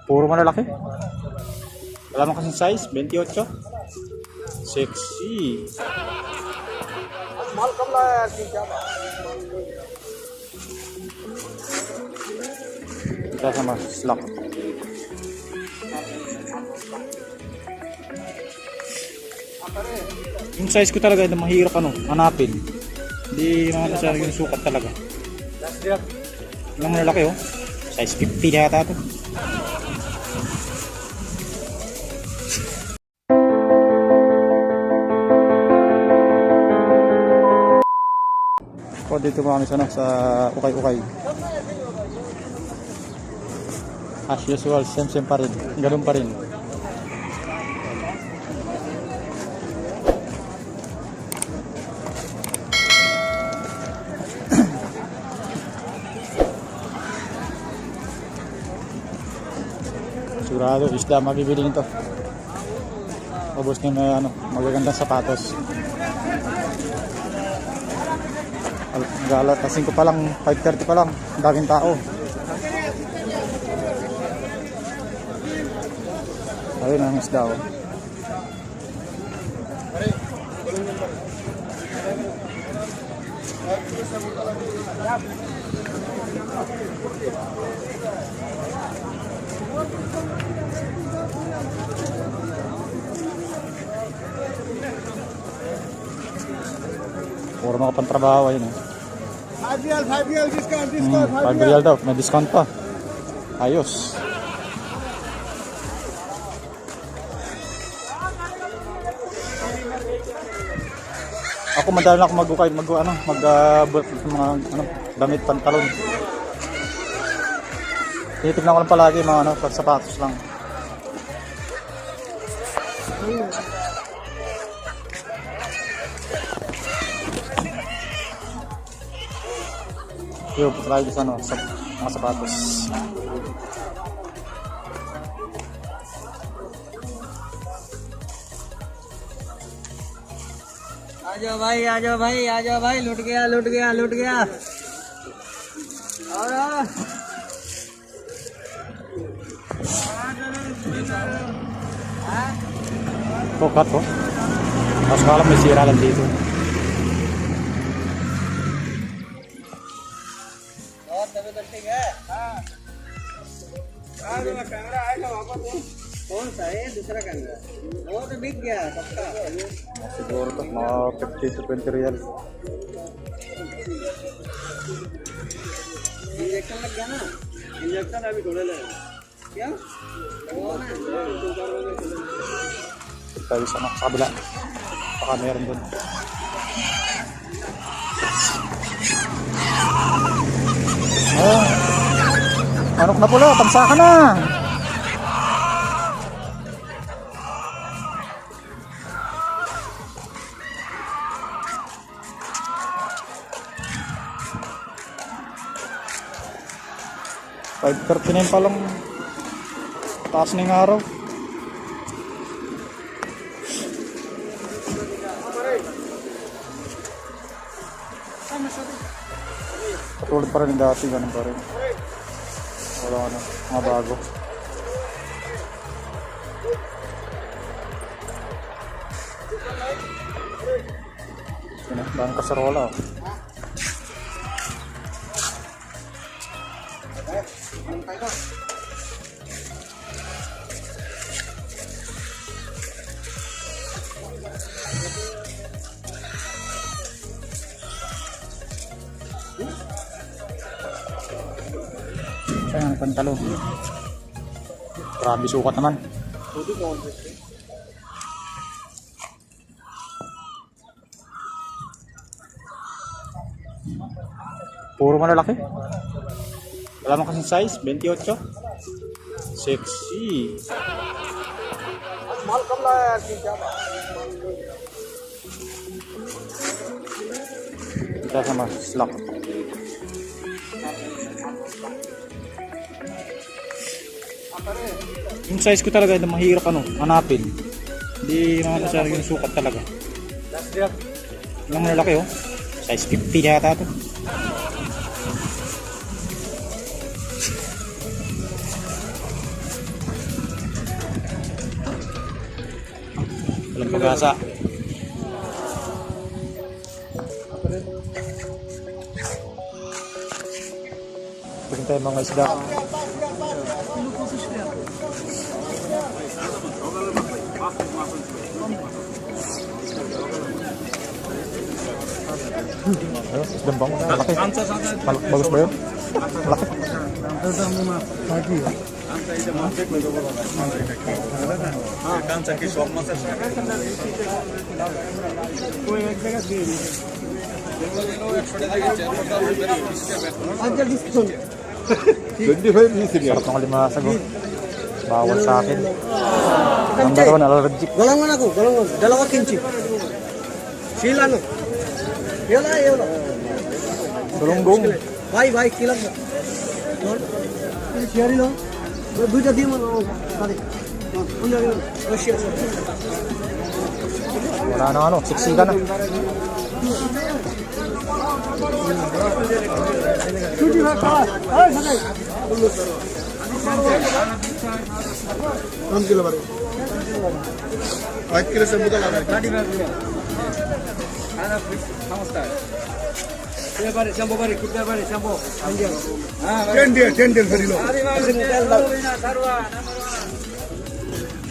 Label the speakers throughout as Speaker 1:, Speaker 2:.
Speaker 1: Puro malalaki. Wala mo kasing size, 28. Sexy.
Speaker 2: माल कम लाया यार क्या बात
Speaker 1: Ito sa mas slack. Yung size ko talaga, mahirap hanapin. Hindi naman sa yung sukat talaga. Ilang malalaki oh. Size 50 yata ito. So, dito kami sa ukay-ukay. As usual, same pa rin. Ganun pa rin. Sigurado, isda mabibili nito. Ubos na may magagandang sapatos. Galat, kasi ko pa lang, 5:30 pa lang, daming tao. Ayun ang isda oh. Puro mga pantrabaho ayun eh.
Speaker 2: 5 real discount
Speaker 1: 5 real daw, may discount pa. Ayos. Ako madali na ako mag-ukay, mag-bulk ng mga damit, pantalon. Tinitignan ko lang palagi mga pagsapatos lang. Yo, palagi sa sa mga sapatos.
Speaker 2: आ जाओ भाई लुट गया और
Speaker 1: Tokat po. Mas kalam may sira lang dito.
Speaker 2: और तबीयत ठीक है हाँ कैमरा आएगा वापस कौन सा है दूसरा कैमरा वो तो बिक गया पक्का
Speaker 1: Siguro to, mga 50 to 20 real.
Speaker 2: इंजेक्शन लग गया ना इंजेक्शन अभी थोड़े लगे क्या वो ना
Speaker 1: Tayo sa kabila. Baka meron dun. Manok na pula, tamsakan na. $5.39 pa lang. Taas na yung araw. Katulad pa rin yung dati, ganun pa rin. Wala mga bago. Yun na, daming kasarola oh. Ayan ang pantalon. Grabe sukat naman. Puro malalaki. Wala mo kasing size, 28. Sexy.
Speaker 2: माल कम लाया यार क्या बात
Speaker 1: Ito sa mas slack. Yung size ko talaga, mahirap hanapin. Hindi naman sa yung sukat talaga. Ilang malalaki oh. Size 50 yata ito. Walang pag-asa. Tingin tayo mga isda. Ayun, isdang bango. Malaki. Bagus ba yun? Malaki. Sarap ng limasag. Bawal sa akin. Number 1, allergic.
Speaker 2: Galangan ako, galangan. Dalawa kinchi. Sila no. Yola, yola.
Speaker 1: Dulunggong.
Speaker 2: Bye, bye, kilang. Siyari no. Duita di mo no. Kali. Unya yun. Russia.
Speaker 1: Wala na ano, siksikan na.
Speaker 2: Suji bhaka. Ay, sakay. 3 kilo bare. 5 kilo sambuda lagay. Gadi bhaka. Ana namaskar. Ye bare sambo bare kitna bare sambo. 10 deal sarilo.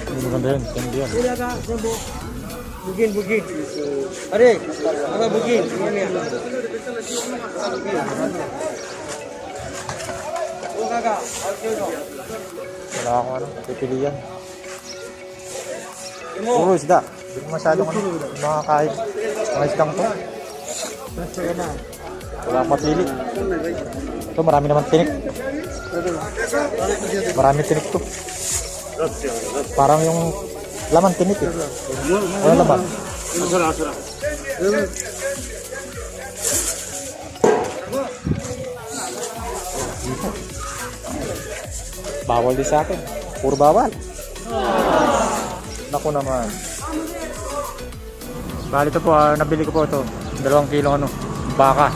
Speaker 1: Hindi maganda yun, hindi yan.
Speaker 2: Sila ka sambo. Bugin bugin. Are, aga bugin. O kaga, alkyo.
Speaker 1: Wala akong ano, pipilian. Puro isda. Hindi ko masyadong ano, makakain. Mga isdang to. Wala akong mapili. Ito, marami naman tinik. Marami tinik to. Parang yung laman tinik eh. Wala laman. Bawal din sa akin. Puro bawal. Naku naman. Bali ito po, nabili ko po ito. 2 kilo ano, baka.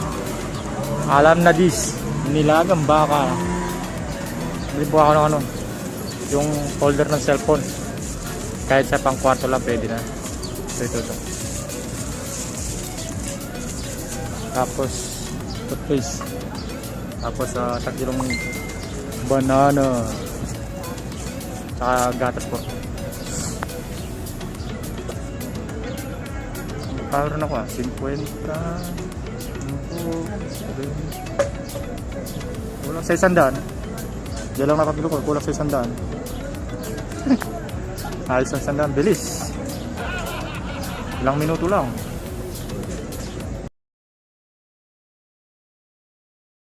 Speaker 1: Alam na dis. Nilagang baka. Bili po ako ng ano, yung holder ng cellphone. Kahit sa pang kwarto lang pwede na. Ito. Tapos toothpaste. Tapos 3 kilong banana. Saka gatas po. Power na ako 50. Kulang sa 100. Diyan lang nakapilo ko. Kulang sa 100. Ayos ang 100. Bilis. Ilang minuto lang.